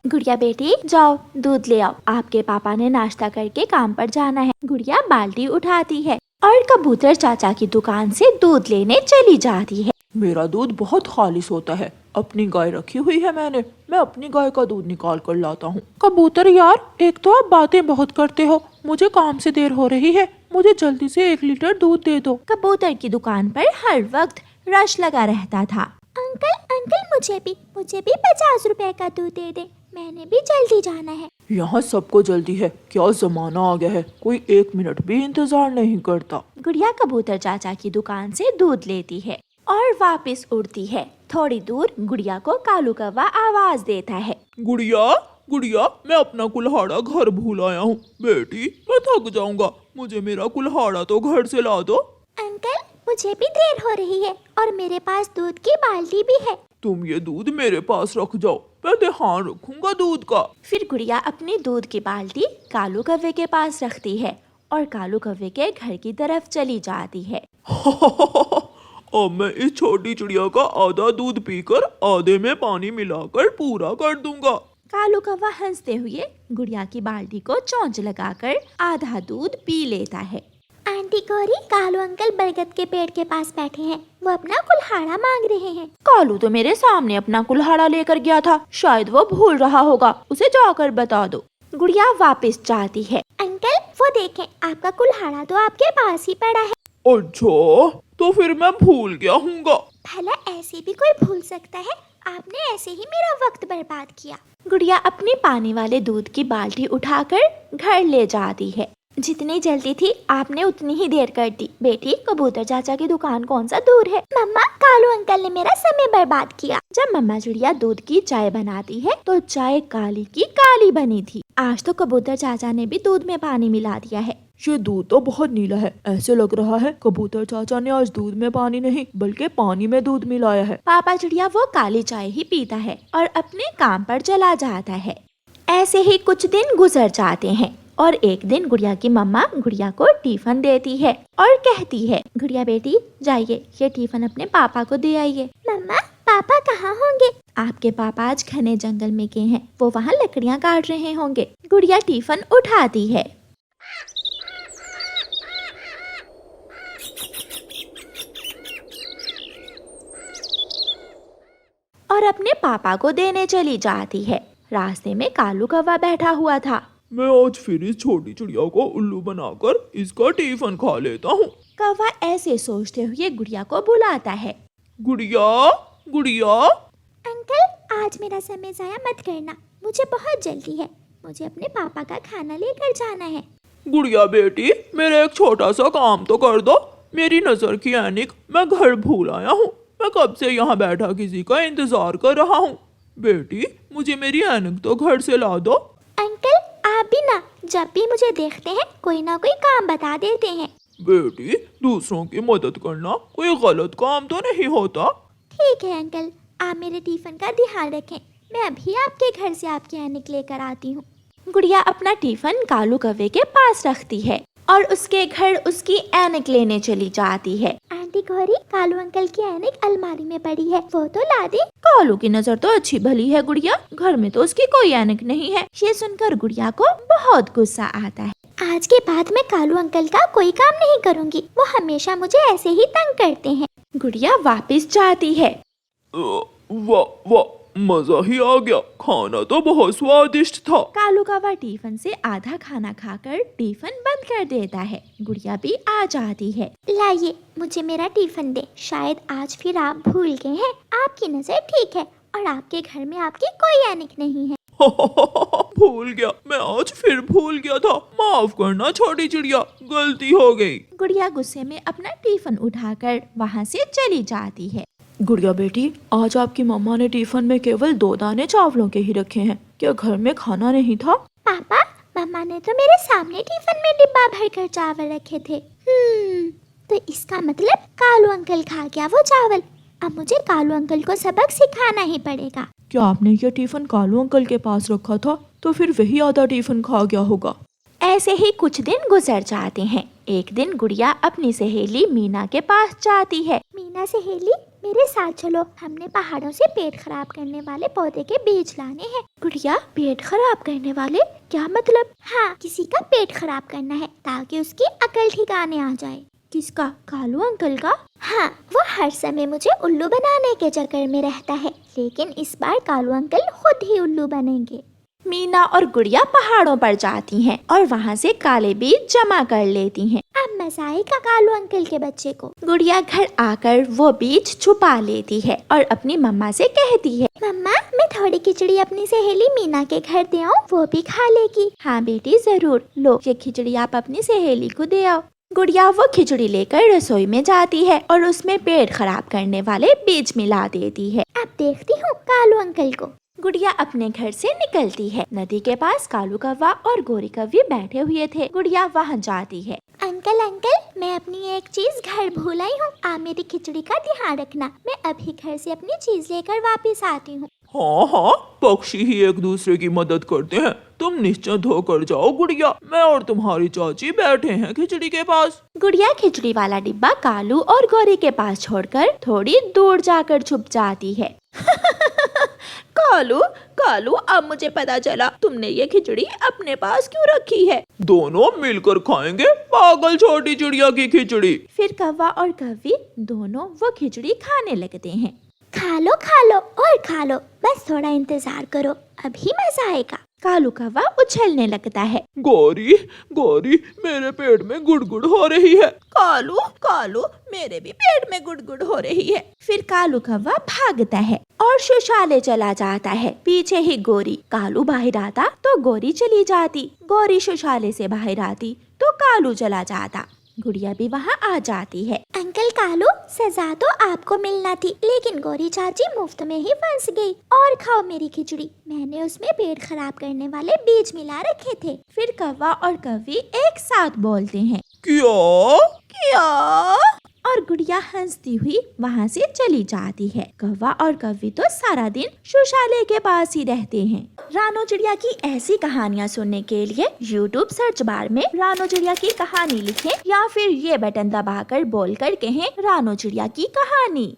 गुड़िया बेटी जाओ दूध ले आओ, आपके पापा ने नाश्ता करके काम पर जाना है। गुड़िया बाल्टी उठाती है और कबूतर चाचा की दुकान से दूध लेने चली जाती है। मेरा दूध बहुत खालिश होता है, अपनी गाय रखी हुई है मैंने, मैं अपनी गाय का दूध निकाल कर लाता हूँ। कबूतर यार, एक तो आप बातें बहुत करते हो, मुझे काम से देर हो रही है, मुझे जल्दी से 1 लीटर दूध दे दो। कबूतर की दुकान पर हर वक्त रश लगा रहता था। अंकल अंकल मुझे भी 50 रुपए का दूध दे दे, मैंने भी जल्दी जाना है। यहाँ सबको जल्दी है, क्या जमाना आ गया है, कोई 1 मिनट भी इंतजार नहीं करता। गुड़िया कबूतर चाचा की दुकान से दूध लेती है और वापस उड़ती है। थोड़ी दूर गुड़िया को कालू कौवा आवाज देता है। गुड़िया गुड़िया, मैं अपना कुल्हाड़ा घर भूल आया हूँ। बेटी मैं थक जाऊंगा, मुझे मेरा कुल्हाड़ा तो घर से ला दो। अंकल मुझे भी देर हो रही है और मेरे पास दूध की बाल्टी भी है। तुम ये दूध मेरे पास रख जाओ, मैं ध्यान रखूंगा दूध का। फिर गुड़िया अपनी दूध की बाल्टी कालू कौवे के पास रखती है और कालू कौवे के घर की तरफ चली जाती है। अब मैं इस छोटी चिड़िया का आधा दूध पीकर आधे में पानी मिलाकर पूरा कर दूंगा। कालू कौवा हंसते हुए गुड़िया की बाल्टी को चोंच लगाकर आधा दूध पी लेता है। आंटी गौरी, कालू अंकल बरगद के पेड़ के पास बैठे हैं, वो अपना कुल्हाड़ा मांग रहे हैं। कालू तो मेरे सामने अपना कुल्हाड़ा लेकर गया था, शायद वो भूल रहा होगा, उसे जाकर बता दो। गुड़िया वापस जाती है। अंकल वो देखें, आपका कुल्हाड़ा तो आपके पास ही पड़ा है। अच्छा, तो फिर मैं भूल गया हूँगा। भला ऐसे भी कोई भूल सकता है? आपने ऐसे ही मेरा वक्त बर्बाद किया। गुड़िया अपनी पानी वाले दूध की बाल्टी उठाकर घर ले जाती है। जितनी जल्दी थी आपने उतनी ही देर कर दी। बेटी कबूतर चाचा की दुकान कौन सा दूर है? मम्मा कालू अंकल ने मेरा समय बर्बाद किया। जब मम्मा चिड़िया दूध की चाय बनाती है तो चाय काली की काली बनी थी। आज तो कबूतर चाचा ने भी दूध में पानी मिला दिया है। ये दूध तो बहुत नीला है, ऐसे लग रहा है कबूतर चाचा ने आज दूध में पानी नहीं बल्कि पानी में दूध मिलाया है। पापा चिड़िया वो काली चाय ही पीता है और अपने काम पर चला जाता है। ऐसे ही कुछ दिन गुजर जाते हैं और एक दिन गुड़िया की मम्मा गुड़िया को टिफिन देती है और कहती है, गुड़िया बेटी जाइए ये टिफिन अपने पापा को दे आइए। मम्मा पापा कहाँ होंगे? आपके पापा आज घने जंगल में गए हैं, वो वहाँ लकड़ियाँ काट रहे होंगे। गुड़िया टिफिन उठाती है और अपने पापा को देने चली जाती है। रास्ते में कालू कौवा बैठा हुआ था। मैं आज फिर इस छोटी चिड़िया को उल्लू बनाकर इसका टिफिन खा लेता हूँ। कौवा ऐसे सोचते हुए गुड़िया को बुलाता है। गुड़िया गुड़िया। अंकल आज मेरा समय जाया मत करना, मुझे बहुत जल्दी है, मुझे अपने पापा का खाना लेकर जाना है। गुड़िया बेटी, मेरा एक छोटा सा काम तो कर दो। मेरी नजर की ऐनक मैं घर भूल आया हूँ, मैं कब से यहाँ बैठा किसी का इंतजार कर रहा हूँ। बेटी मुझे मेरी ऐनक तो घर से ला दो। अंकल आप भी ना जब भी मुझे देखते हैं कोई ना कोई काम बता देते हैं। बेटी दूसरों की मदद करना कोई गलत काम तो नहीं होता। ठीक है अंकल, आप मेरे टिफिन का ध्यान रखें, मैं अभी आपके घर से आपकी ऐनक लेकर आती हूँ। गुड़िया अपना टिफिन कालू कौवे के पास रखती है और उसके घर उसकी ऐनक लेने चली जाती है। आंटी गौरी, कालू अंकल की ऐनक अलमारी में पड़ी है, वो तो ला दे। कालू की नजर तो अच्छी भली है गुड़िया, घर में तो उसकी कोई ऐनक नहीं है। ये सुनकर गुड़िया को बहुत गुस्सा आता है। आज के बाद मैं कालू अंकल का कोई काम नहीं करूँगी, वो हमेशा मुझे ऐसे ही तंग करते हैं। गुड़िया वापस जाती है। वाह वाह, मजा ही आ गया, खाना तो बहुत स्वादिष्ट था। कालू कौवा टिफिन से आधा खाना खाकर टिफिन बंद कर देता है। गुड़िया भी आ जाती है। लाइए मुझे मेरा टिफिन दे, शायद आज फिर आप भूल गए हैं। आपकी नजर ठीक है और आपके घर में आपकी कोई ऐनक नहीं है। भूल गया, मैं आज फिर भूल गया था, माफ करना छोटी चिड़िया, गलती हो गई। गुड़िया गुस्से में अपना टिफिन उठाकर वहाँ से चली जाती है। गुड़िया बेटी, आज आपकी मम्मा ने टिफिन में केवल 2 दाने चावलों के ही रखे हैं, क्या घर में खाना नहीं था? पापा मम्मा ने तो मेरे सामने टिफिन में डिब्बा भरकर चावल रखे थे। तो इसका मतलब कालू अंकल खा गया वो चावल। अब मुझे कालू अंकल को सबक सिखाना ही पड़ेगा। क्या आपने ये टिफिन कालू अंकल के पास रखा था? तो फिर वही आधा टिफिन खा गया होगा। ऐसे ही कुछ दिन गुजर जाते हैं। एक दिन गुड़िया अपनी सहेली मीना के पास जाती है। मीना सहेली, मेरे साथ चलो, हमने पहाड़ों से पेट खराब करने वाले पौधे के बीज लाने हैं। गुड़िया, पेट खराब करने वाले, क्या मतलब? हाँ, किसी का पेट खराब करना है ताकि उसकी अकल ठिकाने आ जाए। किसका? कालू अंकल का? हाँ, वो हर समय मुझे उल्लू बनाने के चक्कर में रहता है, लेकिन इस बार कालू अंकल खुद ही उल्लू बनेंगे। मीना और गुड़िया पहाड़ों पर जाती हैं और वहाँ से काले बीज जमा कर लेती हैं। अब मजा आएगा कालू अंकल के बच्चे को। गुड़िया घर आकर वो बीज छुपा लेती है और अपनी मम्मा से कहती है, मम्मा, मैं थोड़ी खिचड़ी अपनी सहेली मीना के घर दे आऊँ, वो भी खा लेगी। हाँ बेटी, जरूर, लो ये खिचड़ी आप अपनी सहेली को दे आओ। गुड़िया वो खिचड़ी लेकर रसोई में जाती है और उसमें पेट खराब करने वाले बीज मिला देती है। अब देखती हूँ कालू अंकल को। गुड़िया अपने घर से निकलती है। नदी के पास कालू कौवा और गोरी कौवी बैठे हुए थे। गुड़िया वहाँ जाती है। अंकल अंकल, मैं अपनी एक चीज घर भूल आई हूँ, आप मेरी खिचड़ी का ध्यान रखना। मैं अभी घर से अपनी चीज लेकर वापस आती हूँ। हाँ हाँ, पक्षी ही एक दूसरे की मदद करते हैं। तुम निश्चिंत होकर जाओ गुड़िया, मैं और तुम्हारी चाची बैठे हैं खिचड़ी के पास। गुड़िया खिचड़ी वाला डिब्बा कालू और गौरी के पास छोड़कर थोड़ी दूर जाकर छुप जाती है। कालू, कालू, अब मुझे पता चला तुमने ये खिचड़ी अपने पास क्यों रखी है। दोनों मिलकर खाएंगे पागल छोटी चिड़िया की खिचड़ी। फिर कौवा और कौवी दोनों वो खिचड़ी खाने लगते हैं। खा लो और खा लो, बस थोड़ा इंतजार करो, अभी मजा आएगा। कालू कौवा उछलने लगता है। गौरी, गौरी, मेरे पेट में गुड़गुड़ हो रही है। कालू, कालू, मेरे भी पेट में गुड़गुड़ हो रही है। फिर कालू कौवा भागता है और शौचालय चला जाता है। पीछे ही गोरी। कालू बाहर आता तो गोरी चली जाती, गोरी शौचालय से बाहर आती तो कालू चला जाता। गुड़िया भी वहाँ आ जाती है। अंकल कालू, सजा तो आपको मिलना थी, लेकिन गौरी चाची मुफ्त में ही फंस गई। और खाओ मेरी खिचड़ी, मैंने उसमें पेट खराब करने वाले बीज मिला रखे थे। फिर कौवा और कौवी एक साथ बोलते हैं, क्या? और गुड़िया हंसती हुई वहाँ से चली जाती है। कौवा और कौवी तो सारा दिन शौचालय के पास ही रहते हैं। रानो चिड़िया की ऐसी कहानियाँ सुनने के लिए YouTube सर्च बार में रानो चिड़िया की कहानी लिखें या फिर ये बटन दबाकर बोलकर कहें रानो चिड़िया की कहानी।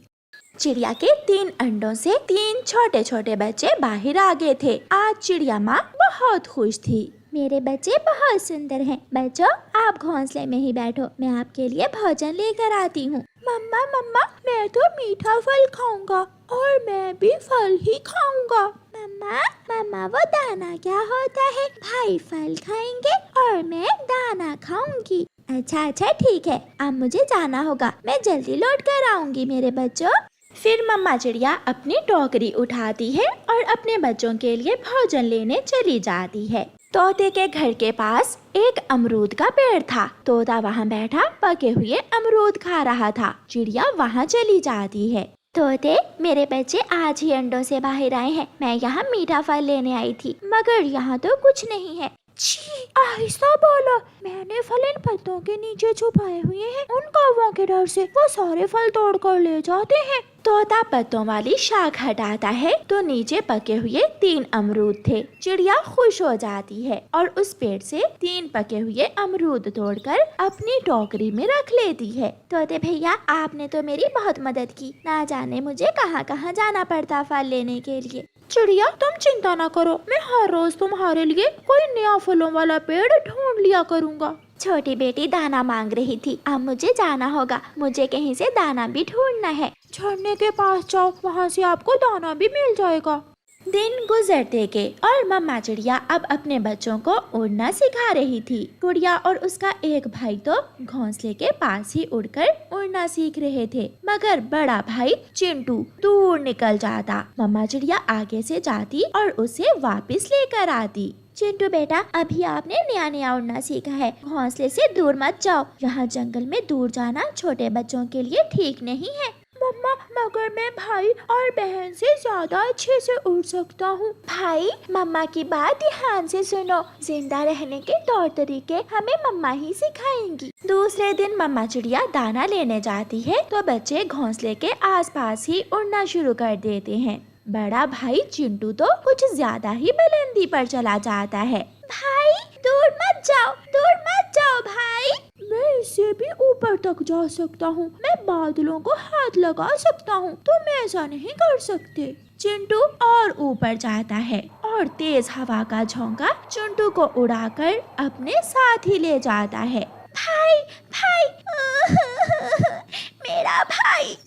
चिड़िया के 3 अंडों से 3 छोटे छोटे बच्चे बाहर आ गए थे। आज चिड़िया माँ बहुत खुश थी। मेरे बच्चे बहुत सुंदर हैं। बच्चों, आप घोंसले में ही बैठो, मैं आपके लिए भोजन लेकर आती हूँ। मम्मा मम्मा, मैं तो मीठा फल खाऊंगा और मैं भी फल ही खाऊंगा। मम्मा मम्मा, वो दाना क्या होता है? भाई फल खाएंगे और मैं दाना खाऊंगी। अच्छा ठीक है, अब मुझे जाना होगा, मैं जल्दी लौट कर आऊंगी मेरे बच्चों। फिर मम्मा चिड़िया अपनी टोकरी उठाती है और अपने बच्चों के लिए भोजन लेने चली जाती है। तोते के घर के पास एक अमरूद का पेड़ था। तोता वहाँ बैठा पके हुए अमरूद खा रहा था। चिड़िया वहाँ चली जाती है। तोते, मेरे बच्चे आज ही अंडों से बाहर आए हैं। मैं यहाँ मीठा फल लेने आई थी, मगर यहाँ तो कुछ नहीं है। छी, आहिस्ता बोलो, मैंने फल इन पत्तों के नीचे छुपाए हुए हैं। उन कौवों के डर से वो सारे फल तोड़ कर ले जाते हैं। तोता पत्तों वाली शाख हटाता है तो नीचे पके हुए 3 अमरूद थे। चिड़िया खुश हो जाती है और उस पेड़ से 3 पके हुए अमरूद तोड़कर अपनी टोकरी में रख लेती है। तोते भैया, आपने तो मेरी बहुत मदद की, ना जाने मुझे कहाँ कहाँ जाना पड़ता फल लेने के लिए। चिड़िया, तुम चिंता ना करो, मैं हर रोज तुम्हारे लिए कोई नया फलों वाला पेड़ ढूंढ लिया करूँगा। छोटी बेटी दाना मांग रही थी, अब मुझे जाना होगा, मुझे कहीं से दाना भी ढूंढना है। झरने के पास जाओ, वहाँ से आपको दाना भी मिल जाएगा। दिन गुजरते गए और मम्मा चिड़िया अब अपने बच्चों को उड़ना सिखा रही थी। गुड़िया और उसका एक भाई तो घोंसले के पास ही उड़कर उड़ना सीख रहे थे, मगर बड़ा भाई चिंटू दूर निकल जाता। मम्मा चिड़िया आगे से जाती और उसे वापस लेकर आती। चिंटू बेटा, अभी आपने नया नया उड़ना सीखा है, घोंसले से दूर मत जाओ, यहाँ जंगल में दूर जाना छोटे बच्चों के लिए ठीक नहीं है। मम्मा, मगर मैं भाई और बहन से ज्यादा अच्छे से उड़ सकता हूँ। भाई, मम्मा की बात ध्यान से सुनो, जिंदा रहने के तौर तरीके हमें मम्मा ही सिखाएंगी। दूसरे दिन मम्मा चिड़िया दाना लेने जाती है तो बच्चे घोंसले के आसपास ही उड़ना शुरू कर देते हैं। बड़ा भाई चिंटू तो कुछ ज्यादा ही बुलंदी पर चला जाता है। भाई दूर मत जाओ भाई। मैं इससे भी ऊपर तक जा सकता हूँ, मैं बादलों को हाथ लगा सकता हूँ, तुम ऐसा नहीं कर सकते। चिंटू और ऊपर जाता है और तेज हवा का झोंका चिंटू को उड़ाकर अपने साथ ही ले जाता है। भाई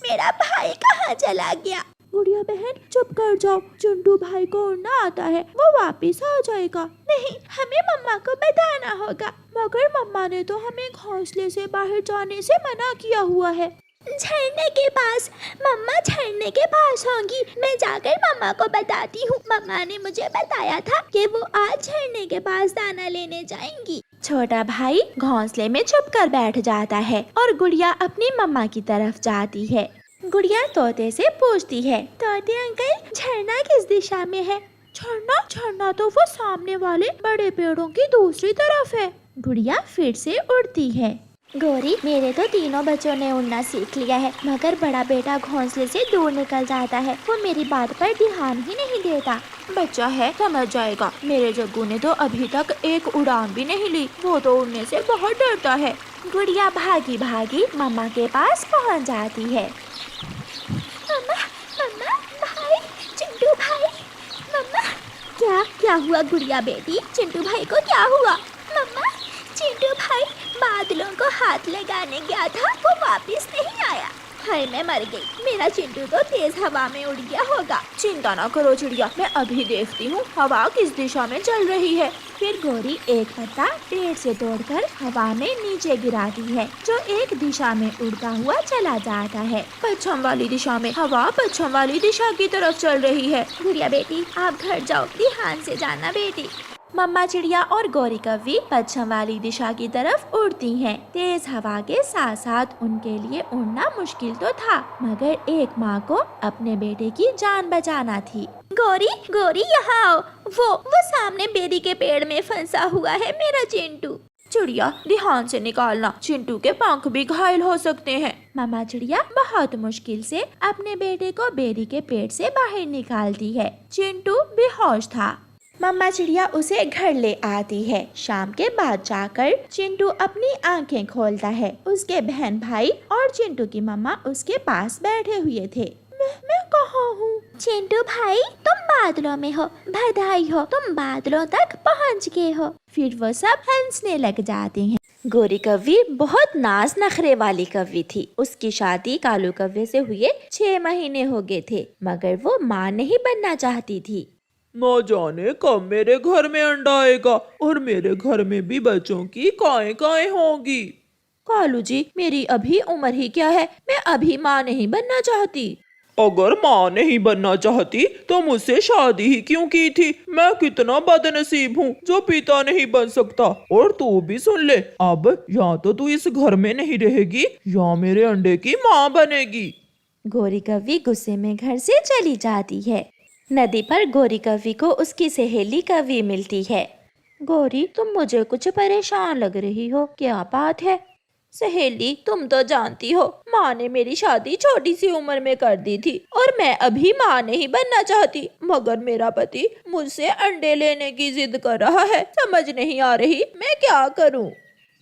मेरा भाई कहाँ चला गया? गुड़िया बहन चुप कर जाओ, चिंटू भाई को उड़ना आता है, वो वापस आ जाएगा। नहीं, हमें मम्मा को बताना होगा। मगर मम्मा ने तो हमें घोंसले से बाहर जाने से मना किया हुआ है। झरने के पास, मम्मा झरने के पास होंगी। मैं जाकर मम्मा को बताती हूँ। मम्मा ने मुझे बताया था कि वो आज झरने के पास दाना लेने जाएंगी। छोटा भाई घोंसले में छुप कर बैठ जाता है और गुड़िया अपनी मम्मा की तरफ जाती है। गुड़िया तोते से पूछती है, तोते अंकल झरना किस दिशा में है? झरना तो वो सामने वाले बड़े पेड़ों की दूसरी तरफ है। गुड़िया फिर से उड़ती है। गौरी, मेरे तो तीनों बच्चों ने उड़ना सीख लिया है, मगर बड़ा बेटा घोंसले से दूर निकल जाता है। वो मेरी बात पर ध्यान ही नहीं देता। बच्चा है, समझ जाएगा। मेरे जग्गू ने तो अभी तक एक उड़ान भी नहीं ली, वो तो उड़ने से बहुत डरता है। गुड़िया भागी भागी मम्मा के पास पहुंच जाती है। मम्मा भाई, चिंटू भाई। मम्मा, क्या हुआ गुड़िया बेटी? चिंटू भाई को क्या हुआ? मम्मा, चिंटू भाई बादलों को हाथ लगाने गया था, वो वापस नहीं आया। हाय, मैं मर गई। मेरा चिंटू तो तेज हवा में उड़ गया होगा। चिंता ना करो चिड़िया, मैं अभी देखती हूँ हवा किस दिशा में चल रही है। फिर गौरी एक पत्ता पेड़ से तोड़कर हवा में नीचे गिराती है, जो एक दिशा में उड़ता हुआ चला जाता है। पश्चिम वाली दिशा में। हवा पश्चिम वाली दिशा की तरफ चल रही है। गुड़िया बेटी, आप घर जाओ, ध्यान से जाना बेटी। मम्मा चिड़िया और गौरी कव्वी पश्चिम वाली दिशा की तरफ उड़ती हैं। तेज हवा के साथ साथ उनके लिए उड़ना मुश्किल तो था, मगर एक माँ को अपने बेटे की जान बचाना थी। गौरी यहाँ आओ। वो सामने बेरी के पेड़ में फंसा हुआ है मेरा चिंटू। चिड़िया ध्यान से निकालना, चिंटू के पंख भी घायल हो सकते हैं। मामा चिड़िया बहुत मुश्किल से अपने बेटे को बेरी के पेड़ से बाहर निकालती है। चिंटू बेहोश था। मम्मा चिड़िया उसे घर ले आती है। शाम के बाद जाकर चिंटू अपनी आंखें खोलता है। उसके बहन भाई और चिंटू की मम्मा उसके पास बैठे हुए थे। मैं कहाँ हूँ? चिंटू भाई, तुम बादलों में हो। बधाई हो, तुम बादलों तक पहुँच गए हो। फिर वो सब हंसने लग जाते हैं। गोरी कव्वी बहुत नाज नखरे वाली कव्वी थी। उसकी शादी कालू कव्वे से हुए 6 महीने हो गए थे, मगर वो माँ नहीं बनना चाहती थी। न जाने कब मेरे घर में अंडा आएगा और मेरे घर में भी बच्चों की काएं होंगी। कालू जी, मेरी अभी उम्र ही क्या है, मैं अभी माँ नहीं बनना चाहती। अगर माँ नहीं बनना चाहती तो मुझसे शादी ही क्यों की थी? मैं कितना बदनसीब हूँ जो पिता नहीं बन सकता। और तू भी सुन ले, अब या तो तू इस घर में नहीं रहेगी या मेरे अंडे की माँ बनेगी। गोरी कव्वी गुस्से में घर से चली जाती है। नदी पर गोरी कव्वी को उसकी सहेली कव्वी मिलती है। गोरी, तुम मुझे कुछ परेशान लग रही हो, क्या बात है? सहेली, तुम तो जानती हो माँ ने मेरी शादी छोटी सी उम्र में कर दी थी और मैं अभी माँ नहीं बनना चाहती, मगर मेरा पति मुझसे अंडे लेने की जिद कर रहा है। समझ नहीं आ रही मैं क्या करूँ।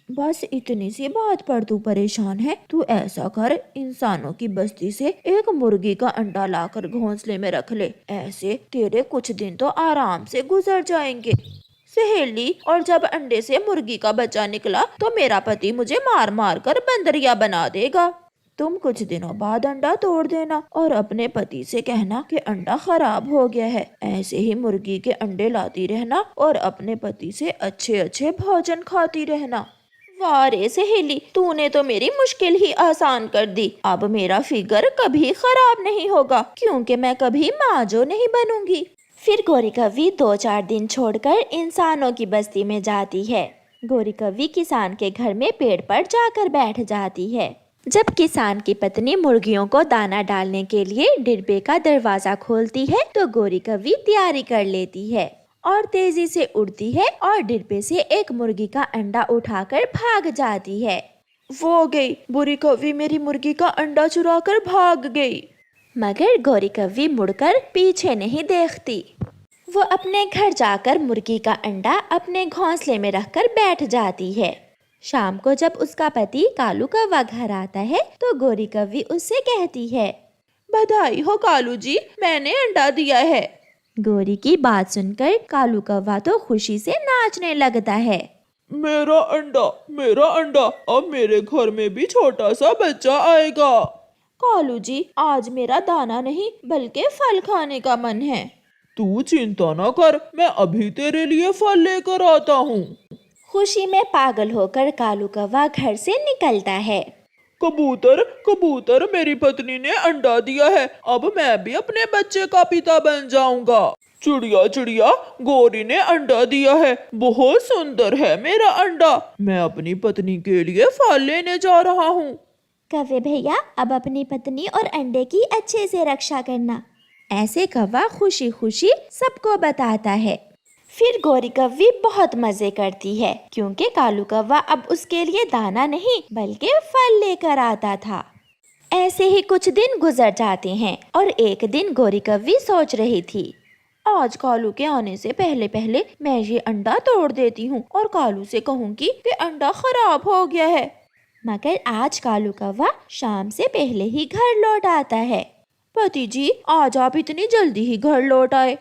बस इतनी सी बात पर तू परेशान है? तू ऐसा कर, इंसानों की बस्ती से एक मुर्गी का अंडा लाकर घोंसले में रख ले, ऐसे तेरे कुछ दिन तो आराम से गुजर जाएंगे। सहेली, और जब अंडे से मुर्गी का बच्चा निकला तो मेरा पति मुझे मार मार कर बंदरिया बना देगा। तुम कुछ दिनों बाद अंडा तोड़ देना और अपने पति से कहना कि अंडा खराब हो गया है। ऐसे ही मुर्गी के अंडे लाती रहना और अपने पति से अच्छे अच्छे भोजन खाती रहना। वाह रे सहेली, तूने तो मेरी मुश्किल ही आसान कर दी। अब मेरा फिगर कभी खराब नहीं होगा, क्योंकि मैं कभी माँ जो नहीं बनूंगी। फिर गोरी कव्वी 2-4 दिन छोड़कर इंसानों की बस्ती में जाती है। गोरी कव्वी किसान के घर में पेड़ पर जाकर बैठ जाती है। जब किसान की पत्नी मुर्गियों को दाना डालने के लिए डिब्बे का दरवाजा खोलती है तो गोरी कव्वी तैयारी कर लेती है और तेजी से उड़ती है और डिब्बे से एक मुर्गी का अंडा उठाकर भाग जाती है। वो गई, बुरी कव्वी मेरी मुर्गी का अंडा चुराकर भाग गई। मगर गोरी कव्वी मुड़कर पीछे नहीं देखती। वो अपने घर जाकर मुर्गी का अंडा अपने घोंसले में रखकर बैठ जाती है। शाम को जब उसका पति कालू कौवा घर आता है तो गोरी कौवी उससे कहती है, बधाई हो कालू जी, मैंने अंडा दिया है। गोरी की बात सुनकर कालू कौवा तो खुशी से नाचने लगता है। मेरा अंडा, अब मेरे घर में भी छोटा सा बच्चा आएगा। कालू जी, आज मेरा दाना नहीं बल्कि फल खाने का मन है। तू चिंता न कर, मैं अभी तेरे लिए फल लेकर आता हूँ। खुशी में पागल होकर कालू कौवा घर से निकलता है। कबूतर, मेरी पत्नी ने अंडा दिया है, अब मैं भी अपने बच्चे का पिता बन जाऊंगा। चिड़िया, गोरी ने अंडा दिया है, बहुत सुंदर है मेरा अंडा। मैं अपनी पत्नी के लिए फल लेने जा रहा हूँ। कौवे भैया, अब अपनी पत्नी और अंडे की अच्छे से रक्षा करना। ऐसे कौवा खुशी खुशी सबको बताता है। फिर गोरी कौवी बहुत मजे करती है क्योंकि कालू कौवा अब उसके लिए दाना नहीं बल्कि फल लेकर आता था। ऐसे ही कुछ दिन गुजर जाते हैं और एक दिन गोरी कौवी सोच रही थी, आज कालू के आने से पहले पहले मैं ये अंडा तोड़ देती हूँ और कालू से कहूँगी कि अंडा खराब हो गया है। मगर आज कालू कौवा शाम से पहले ही घर लौट आता है। पति जी, आज आप इतनी जल्दी ही घर लौट आए।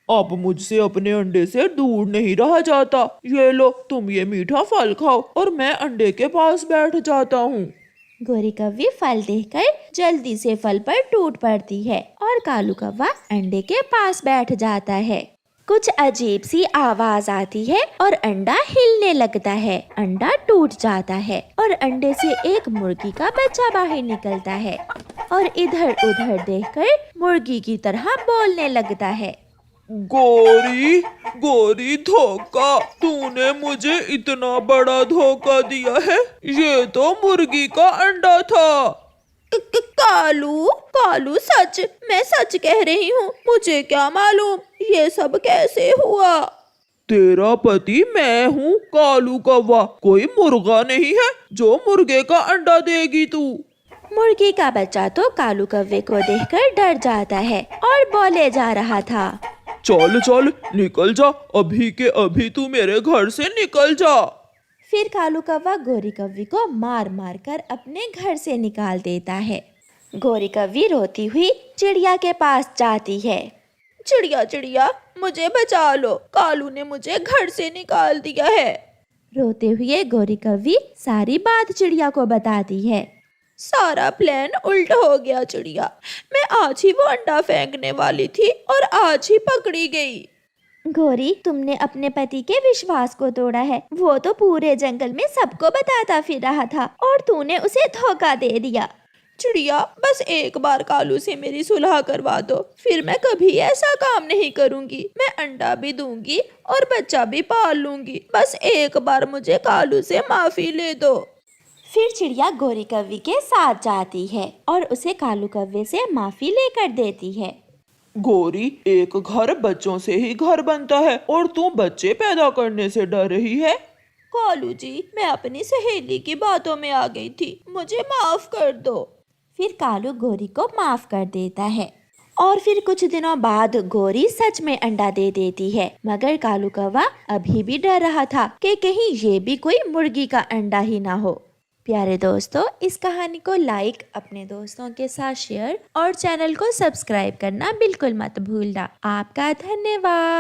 अब मुझसे अपने अंडे से दूर नहीं रहा जाता। ये लो, तुम ये मीठा फल खाओ और मैं अंडे के पास बैठ जाता हूँ। गोरी कौवी फल देखकर जल्दी से फल पर टूट पड़ती है और कालू कौवा अंडे के पास बैठ जाता है। कुछ अजीब सी आवाज आती है और अंडा हिलने लगता है। अंडा टूट जाता है और अंडे से एक मुर्गी का बच्चा बाहर निकलता है और इधर उधर देखकर मुर्गी की तरह बोलने लगता है, गोरी धोखा, तूने मुझे इतना बड़ा धोखा दिया है। ये तो मुर्गी का अंडा था। कालू सच, मैं सच कह रही हूँ। मुझे क्या मालूम ये सब कैसे हुआ। तेरा पति मैं हूँ कालू कौवा, कोई मुर्गा नहीं है जो मुर्गे का अंडा देगी तू। मुर्गी का बच्चा तो कालू कौवे को देखकर डर जाता है और बोले जा रहा था, चल निकल जा, अभी के अभी तू मेरे घर से निकल जा। फिर कालू कौवा गोरी कौवी को मार मार कर अपने घर से निकाल देता है। गोरी कौवी रोती हुई चिड़िया के पास जाती है। चिड़िया, मुझे बचा लो, कालू ने मुझे घर से निकाल दिया है। रोते हुए गोरी कौवी सारी बात चिड़िया को बताती है। सारा प्लान उल्ट हो गया चिड़िया, मैं आज ही वो अंडा फेंकने वाली थी और आज ही पकड़ी गई। गोरी, तुमने अपने पति के विश्वास को तोड़ा है। वो तो पूरे जंगल में सबको बताता फिर रहा था और तूने उसे धोखा दे दिया। चिड़िया, बस एक बार कालू से मेरी सुलह करवा दो, फिर मैं कभी ऐसा काम नहीं करूंगी। मैं अंडा भी दूंगी और बच्चा भी पाल लूंगी। बस एक बार मुझे कालू से माफी ले दो। फिर चिड़िया गोरी कौवी के साथ जाती है और उसे कालू कौवे से माफी लेकर देती है। गोरी, एक घर बच्चों से ही घर बनता है और तू बच्चे पैदा करने से डर रही है। कालू जी, मैं अपनी सहेली की बातों में आ गई थी, मुझे माफ कर दो। फिर कालू गोरी को माफ कर देता है और फिर कुछ दिनों बाद गोरी सच में अंडा दे देती है। मगर कालू कौवा अभी भी डर रहा था कि कहीं ये भी कोई मुर्गी का अंडा ही ना हो। प्यारे दोस्तों, इस कहानी को लाइक, अपने दोस्तों के साथ शेयर और चैनल को सब्सक्राइब करना बिल्कुल मत भूलना। आपका धन्यवाद।